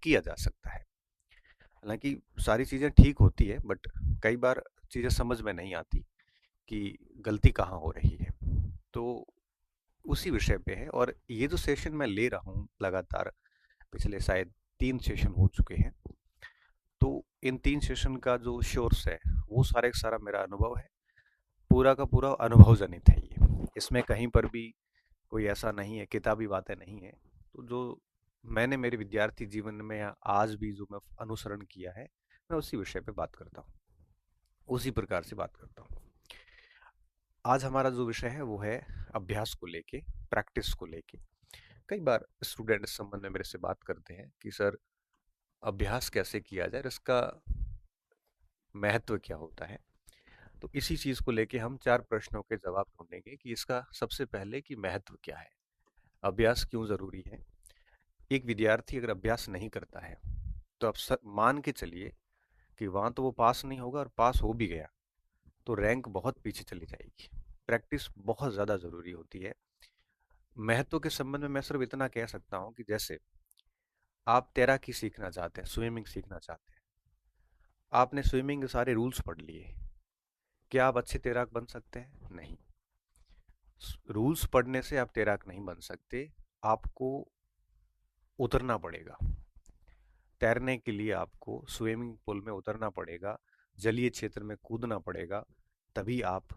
किया जा सकता है। हालांकि सारी चीज़ें ठीक होती है, बट कई बार चीज़ें समझ में नहीं आती कि गलती कहाँ हो रही है। तो उसी विषय पे है, और ये जो सेशन मैं ले रहा हूँ लगातार, पिछले शायद 3 सेशन हो चुके हैं। तो इन 3 सेशन का जो सोर्स है, वो सारे का सारा मेरा अनुभव है। पूरा का पूरा अनुभव जनित है ये। इसमें कहीं पर भी कोई ऐसा नहीं है, किताबी बातें नहीं है। तो जो मैंने मेरे विद्यार्थी जीवन में या आज भी जो मैं अनुसरण किया है, मैं उसी विषय पे बात करता हूँ, उसी प्रकार से बात करता हूँ। आज हमारा जो विषय है वो है अभ्यास को लेके, प्रैक्टिस को लेके। कई बार स्टूडेंट इस संबंध में मेरे से बात करते हैं कि सर, अभ्यास कैसे किया जाए, और इसका महत्व क्या होता है। तो इसी चीज को लेके हम 4 प्रश्नों के जवाब ढूंढेंगे कि इसका सबसे पहले कि महत्व क्या है, अभ्यास क्यों जरूरी है। एक विद्यार्थी अगर अभ्यास नहीं करता है, तो आप मान के चलिए कि वहां तो वो पास नहीं होगा, और पास हो भी गया तो रैंक बहुत पीछे चली जाएगी। प्रैक्टिस बहुत ज्यादा जरूरी होती है। महत्व के संबंध में मैं सिर्फ इतना कह सकता हूँ कि जैसे आप तैराकी सीखना चाहते हैं, स्विमिंग सीखना चाहते हैं, आपने स्विमिंग के सारे रूल्स पढ़ लिए, क्या आप अच्छे तैराक बन सकते हैं? नहीं। रूल्स पढ़ने से आप तैराक नहीं बन सकते, आपको उतरना पड़ेगा। तैरने के लिए आपको स्विमिंग पूल में उतरना पड़ेगा, जलीय क्षेत्र में कूदना पड़ेगा, तभी आप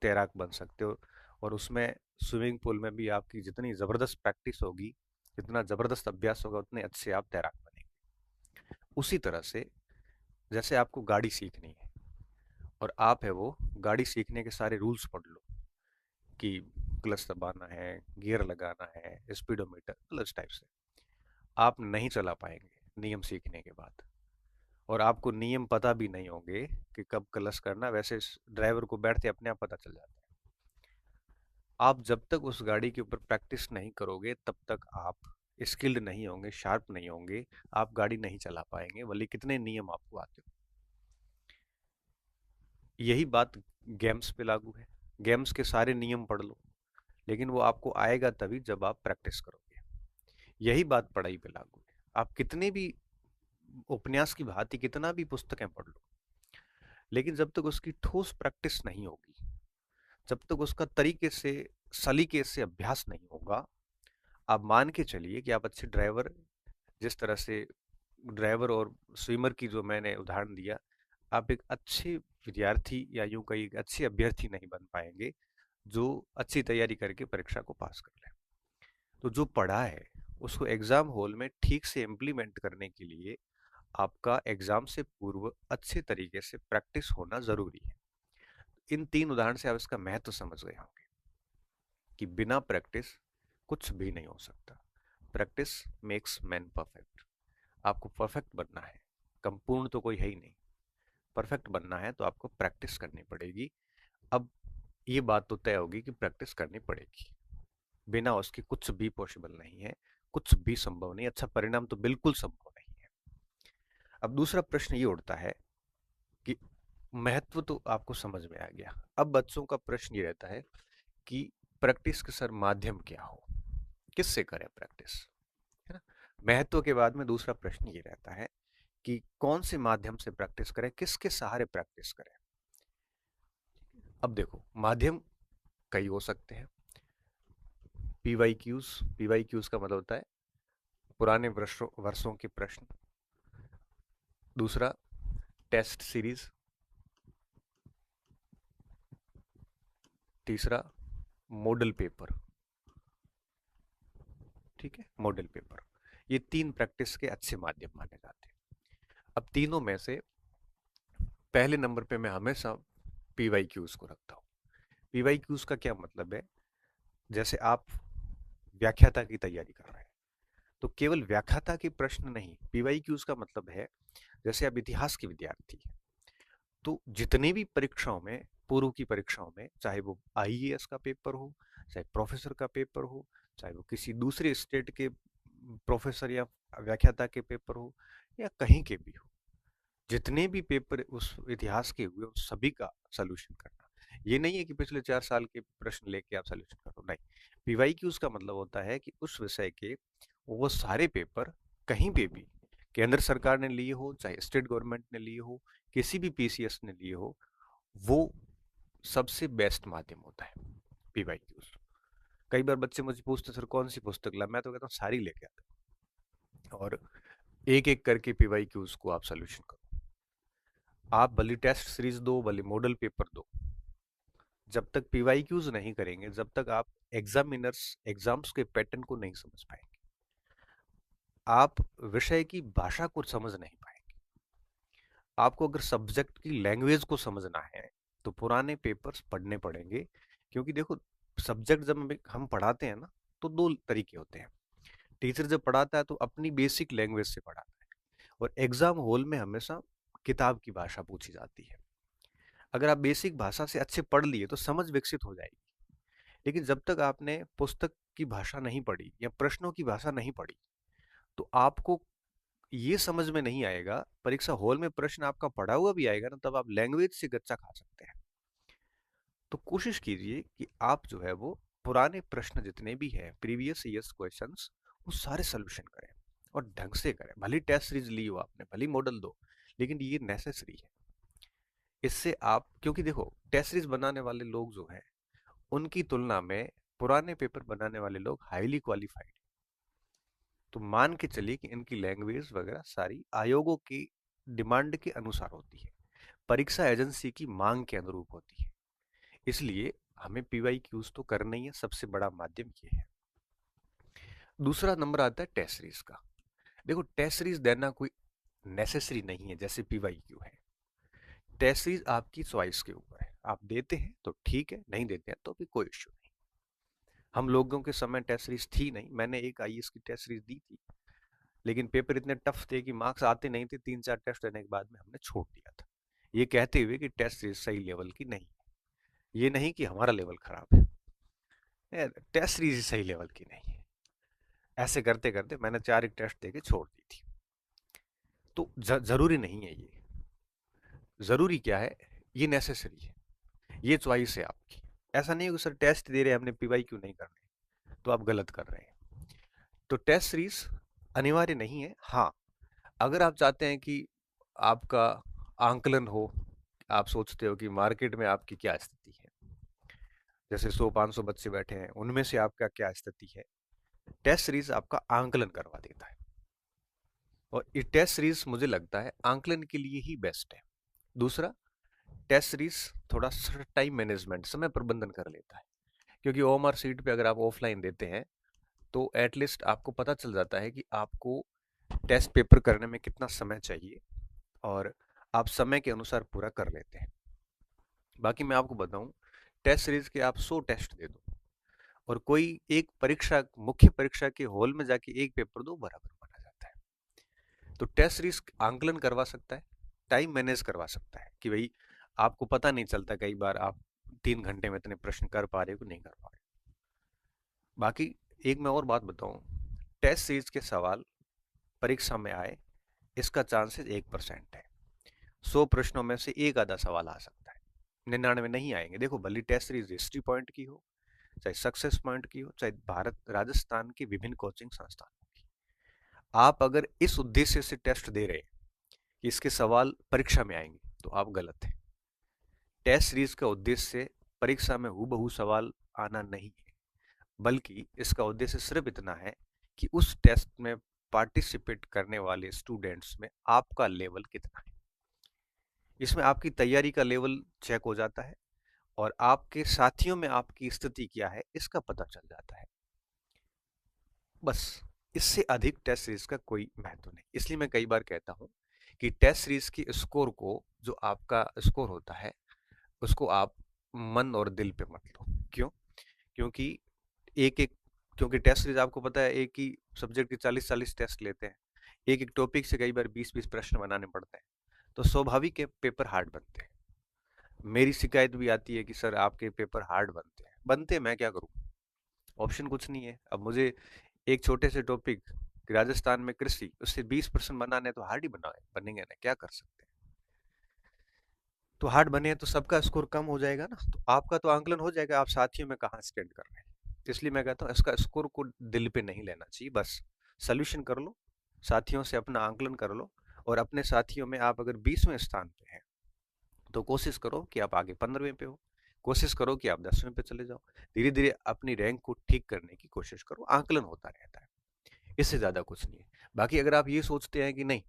तैराक बन सकते हो। और उसमें स्विमिंग पूल में भी आपकी जितनी ज़बरदस्त प्रैक्टिस होगी, जितना ज़बरदस्त अभ्यास होगा, उतने अच्छे आप तैराक बनेंगे। उसी तरह से जैसे आपको गाड़ी सीखनी है, और आप है वो गाड़ी सीखने के सारे रूल्स पढ़ लो कि क्लच दबाना है, गियर लगाना है, स्पीडोमीटर, प्लस टाइप से आप नहीं चला पाएंगे नियम सीखने के बाद। और आपको नियम पता भी नहीं होंगे कि कब क्लच करना, वैसे ड्राइवर को बैठते अपने आप पता चल जाता है। आप जब तक उस गाड़ी के ऊपर प्रैक्टिस नहीं करोगे, तब तक आप स्किल्ड नहीं होंगे, शार्प नहीं होंगे, आप गाड़ी नहीं चला पाएंगे, भले कितने नियम आपको आते हो। यही बात गेम्स पे लागू है। गेम्स के सारे नियम पढ़ लो, लेकिन वो आपको आएगा तभी जब आप प्रैक्टिस करोगे। यही बात पढ़ाई पे लागू है। आप कितने भी उपन्यास की भांति कितना भी पुस्तकें पढ़ लो, लेकिन जब तक उसकी ठोस प्रैक्टिस नहीं होगी, जब तक उसका तरीके से, सलीके से अभ्यास नहीं होगा, आप मान के चलिए कि आप अच्छे ड्राइवर, जिस तरह से ड्राइवर और स्विमर की जो मैंने उदाहरण दिया, आप एक अच्छे विद्यार्थी या यूं कहीं एक अच्छे अभ्यर्थी नहीं बन पाएंगे जो अच्छी तैयारी करके परीक्षा को पास कर ले। तो जो पढ़ा है उसको एग्जाम हॉल में ठीक से इम्प्लीमेंट करने के लिए आपका एग्जाम से पूर्व अच्छे तरीके से प्रैक्टिस होना जरूरी है। इन 3 उदाहरण से आप इसका महत्व समझ गए होंगे कि बिना प्रैक्टिस कुछ भी नहीं हो सकता। Practice makes man perfect. आपको परफेक्ट बनना है, संपूर्ण तो कोई है ही नहीं, परफेक्ट बनना है तो आपको प्रैक्टिस करनी पड़ेगी। अब ये बात तो तय होगी कि प्रैक्टिस करनी पड़ेगी, बिना उसके कुछ भी पॉसिबल नहीं है, कुछ भी संभव नहीं, अच्छा परिणाम तो बिल्कुल संभव नहीं है। अब दूसरा प्रश्न ये उठता है कि महत्व तो आपको समझ में आ गया, अब बच्चों का प्रश्न ये रहता है कि प्रैक्टिस का सर माध्यम क्या हो, किससे करें प्रैक्टिस, है ना। महत्व के बाद में दूसरा प्रश्न ये रहता है कि कौन से माध्यम से प्रैक्टिस करें, किसके सहारे प्रैक्टिस करें। अब देखो, माध्यम कई हो सकते हैं। पीवाईक्यूज, पीवाईक्यूज का मतलब होता है पुराने वर्षों वर्षों के प्रश्न। दूसरा, टेस्ट सीरीज। तीसरा, मॉडल पेपर। ठीक है, मॉडल पेपर। ये 3 प्रैक्टिस के अच्छे माध्यम माने जाते हैं। अब तीनों में से पहले नंबर पे मैं हमेशा पीवाईक्यूज को रखता हूँ। पीवाईक्यूज का क्या मतलब है, जैसे आप व्याख्याता की तैयारी कर रहे हैं, तो केवल व्याख्याता के प्रश्न नहीं, पीवाईक्यूज का मतलब है जैसे आप इतिहास के विद्यार्थी हैं, तो जितने भी परीक्षाओं में, पूर्व की परीक्षाओं में, चाहे वो आईएएस का पेपर हो, चाहे प्रोफेसर का पेपर हो, चाहे वो किसी दूसरे स्टेट के प्रोफेसर या व्याख्याता के पेपर हो, या कहीं के भी हो, जितने भी पेपर उस इतिहास के हुए उस सभी का सोल्यूशन करना। ये नहीं है कि पिछले 4 साल के प्रश्न लेके आप सोल्यूशन करो, नहीं। पीवाईक्यूज का मतलब होता है कि उस विषय के वो सारे पेपर कहीं पे भी, केंद्र सरकार ने लिए हो चाहे स्टेट गवर्नमेंट ने लिए हो, किसी भी पीसीएस ने लिए हो, वो सबसे बेस्ट माध्यम होता है पीवाईक्यूज। कई बार बच्चे मुझे पूछते सर कौन सी पुस्तक ला, मैं तो कहता हूँ सारी लेके आते हैं और एक एक करके पीवाईक्यूज को आप सोल्यूशन करो। आप भले टेस्ट सीरीज दो, भले मॉडल पेपर दो, जब तक पीवाईक्यूज नहीं करेंगे, जब तक आप एग्जामिनर्स एग्जाम्स के पैटर्न को नहीं समझ पाएंगे, आप विषय की भाषा को समझ नहीं पाएंगे। आपको अगर सब्जेक्ट की लैंग्वेज को समझना है तो पुराने पेपर्स पढ़ने पड़ेंगे। क्योंकि देखो, सब्जेक्ट जब हम पढ़ाते हैं ना, तो दो तरीके होते हैं। टीचर जब पढ़ाता है तो अपनी बेसिक लैंग्वेज से पढ़ाता है, और एग्जाम हॉल में हमेशा किताब की भाषा पूछी जाती है। अगर आप बेसिक भाषा से अच्छे पढ़ लिए तो समझ विकसित हो जाएगी। लेकिन जब तक आपने पुस्तक की भाषा नहीं पढ़ी या प्रश्नों की भाषा नहीं पढ़ी, तो आपको ये समझ में नहीं आएगा। परीक्षा हॉल में प्रश्न आपका पढ़ा हुआ भी आएगा ना, तब आप लैंग्वेज से गच्चा खा सकते हैं। तो कोशिश कीजिए कि आप जो है वो पुराने प्रश्न जितने भी हैं, प्रीवियस ईयर्स क्वेश्चंस, वो सारे सोल्यूशन करें और ढंग से करें। भली टेस्ट सीरीज ली हो आपने, भली मॉडल दो, लेकिन ये नेसेसरी है। इससे आप, क्योंकि देखो टेस्ट सीरीज बनाने वाले लोग जो हैं, उनकी तुलना में पुराने पेपर बनाने वाले लोग हाईली क्वालिफाइड। तो मान के चलिए कि इनकी लैंग्वेज वगैरह सारी आयोगों की डिमांड के अनुसार होती है, परीक्षा एजेंसी की मांग के अनुरूप होती है। इसलिए हमें पीवाईक्यूज तो करना ही है, सबसे बड़ा माध्यम ये है। दूसरा नंबर आता है टेस्ट सीरीज का। देखो, टेस्ट सीरीज देना कोई नेसेसरी नहीं है जैसे पीवाईक्यू है। टेस्ट सीरीज आपकी चॉइस के ऊपर है, आप देते हैं तो ठीक है, नहीं देते हैं तो भी कोई इश्यू नहीं। हम लोगों के समय टेस्ट सीरीज थी नहीं, मैंने एक आईएएस की टेस्ट सीरीज दी थी, लेकिन पेपर इतने टफ थे कि मार्क्स आते नहीं थे। 3-4 टेस्ट देने के बाद में हमने छोड़ दिया था, ये कहते हुए कि टेस्ट सीरीज सही लेवल की नहीं है। ये नहीं कि हमारा लेवल खराब है, टेस्ट सीरीज सही लेवल की नहीं है। ऐसे करते करते मैंने 4 एक टेस्ट देके छोड़ दी थी। तो जरूरी नहीं है ये, जरूरी क्या है, ये नेसेसरी है, ये चॉइस है आपकी। ऐसा नहीं है कि सर टेस्ट दे रहे हैं हमने पीवाई क्यों नहीं करने, तो आप गलत कर रहे हैं। तो टेस्ट सीरीज अनिवार्य नहीं है। हाँ, अगर आप चाहते हैं कि आपका आंकलन हो, आप सोचते हो कि मार्केट में आपकी क्या स्थिति है, जैसे 100-500 बच्चे बैठे हैं, उनमें से आपका क्या स्थिति है, टेस्ट सीरीज आपका आंकलन करवा देता है। और ये टेस्ट सीरीज मुझे लगता है आंकलन के लिए ही बेस्ट है। दूसरा, टेस्ट सीरीज थोड़ा टाइम मैनेजमेंट, समय प्रबंधन कर लेता है। क्योंकि ओएमआर सीट पे अगर आप ऑफलाइन देते हैं तो एटलीस्ट आपको पता चल जाता है कि आपको टेस्ट पेपर करने में कितना समय चाहिए, और आप समय के अनुसार पूरा कर लेते हैं। बाकी मैं आपको बताऊं, टेस्ट सीरीज के आप 100 टेस्ट दे दो और कोई एक परीक्षा, मुख्य परीक्षा के हॉल में जाके एक पेपर दो, बराबर माना जाता है। तो टेस्ट सीरीज आंकलन करवा सकता है, टाइम मैनेज करवा सकता है कि भाई आपको पता नहीं चलता कई बार आप 3 घंटे में इतने प्रश्न कर पा रहे हो कि नहीं कर पा रहे। बाकी एक मैं और बात बताऊं, टेस्ट सीरीज के सवाल परीक्षा में आए, इसका चांसेस 1% है। 100 प्रश्नों में से एक आधा सवाल आ सकता है, 99 नहीं आएंगे। देखो, भली टेस्ट सीरीज हिस्ट्री पॉइंट की हो, चाहे सक्सेस पॉइंट की हो, चाहे भारत राजस्थान के विभिन्न कोचिंग संस्थानों की, आप अगर इस उद्देश्य से टेस्ट दे रहे हैं कि इसके सवाल परीक्षा में आएंगे, तो आप गलत हैं। टेस्ट सीरीज का उद्देश्य परीक्षा में हूबहू सवाल आना नहीं है, बल्कि इसका उद्देश्य सिर्फ इतना है कि उस टेस्ट में पार्टिसिपेट करने वाले स्टूडेंट्स में आपका लेवल कितना है। इसमें आपकी तैयारी का लेवल चेक हो जाता है और आपके साथियों में आपकी स्थिति क्या है इसका पता चल जाता है। बस, इससे अधिक टेस्ट सीरीज का कोई महत्व नहीं। इसलिए मैं कई बार कहता हूं कि टेस्ट सीरीज के स्कोर को, जो आपका स्कोर होता है, उसको आप मन और दिल पे मत लो। क्यों? क्योंकि एक एक क्योंकि टेस्ट सीरीज आपको पता है एक ही सब्जेक्ट के 40-40 टेस्ट लेते हैं, एक एक टॉपिक से कई बार 20-20 प्रश्न बनाने पड़ते हैं, तो स्वाभाविक है पेपर हार्ड बनते हैं। मेरी शिकायत भी आती है कि सर आपके पेपर हार्ड बनते हैं, मैं क्या करूं, ऑप्शन कुछ नहीं है। अब मुझे एक छोटे से टॉपिक, राजस्थान में कृषि, उससे 20% बनाने, तो हार्ड ही बनेंगे ना, क्या कर सकते हैं। तो हार्ड बने तो सबका स्कोर कम हो जाएगा ना, तो आपका तो आंकलन हो जाएगा आप साथियों में कहाँ स्टैंड कर रहे हैं। इसलिए मैं कहता हूँ इसका स्कोर को दिल पे नहीं लेना चाहिए, बस सोल्यूशन कर लो, साथियों से अपना आंकलन कर लो, और अपने साथियों में आप अगर 20वें स्थान पे हैं तो कोशिश करो कि आप आगे 15वें पे हो, कोशिश करो कि आप 10वें पे चले जाओ। धीरे धीरे अपनी रैंक को ठीक करने की कोशिश करो, आंकलन होता रहता है, इससे ज्यादा कुछ नहीं है। बाकी अगर आप ये सोचते हैं कि नहीं,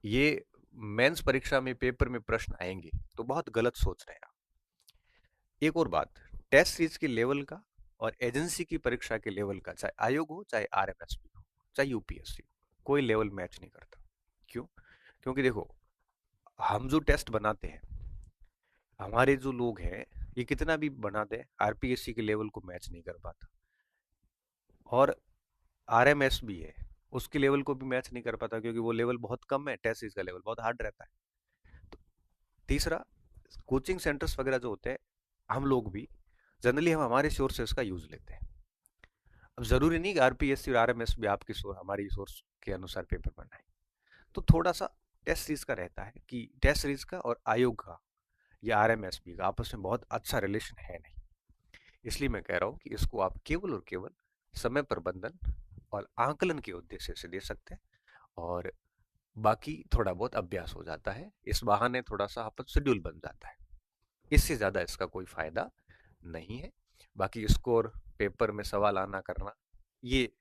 ये मेंस परीक्षा में पेपर में प्रश्न आएंगे, तो बहुत गलत सोच रहे हैं आप। एक और बात, टेस्ट सीरीज के लेवल का और एजेंसी की परीक्षा के लेवल का, चाहे आयोग हो, चाहे आरएमएसपी हो, चाहे यूपीएससी, कोई लेवल मैच नहीं करता। क्यों? क्योंकि देखो, हम जो टेस्ट बनाते हैं, हमारे जो लोग हैं, ये कितना भी बना दे, आरपीएससी के लेवल को मैच नहीं कर पाता। और आरएमएस भी है, उसके लेवल को भी मैच नहीं कर पाता, क्योंकि वो लेवल बहुत कम है, टेस्ट सीरीज का लेवल बहुत हार्ड रहता है। तो तीसरा, कोचिंग सेंटर्स वगैरह जो होते हैं, हम लोग भी जनरली हम हमारे सोर्सेस का यूज लेते हैं। अब जरूरी नहीं कि आरपीएससी और आरएमएस भी आपकी हमारी सोर्स के अनुसार पेपर बनाए। तो थोड़ा सा टेस्ट सीरीज का रहता है कि टेस्ट सीरीज का और आयोग का या आरएमएसबी का आपस में बहुत अच्छा रिलेशन है नहीं। इसलिए मैं कह रहा हूँ कि इसको आप केवल और केवल समय प्रबंधन और आंकलन के उद्देश्य से दे सकते हैं, और बाकी थोड़ा बहुत अभ्यास हो जाता है, इस बहाने थोड़ा सा आपका शेड्यूल बन जाता है। इससे ज़्यादा इसका कोई फायदा नहीं है। बाकी स्कोर, पेपर में सवाल आना करना, ये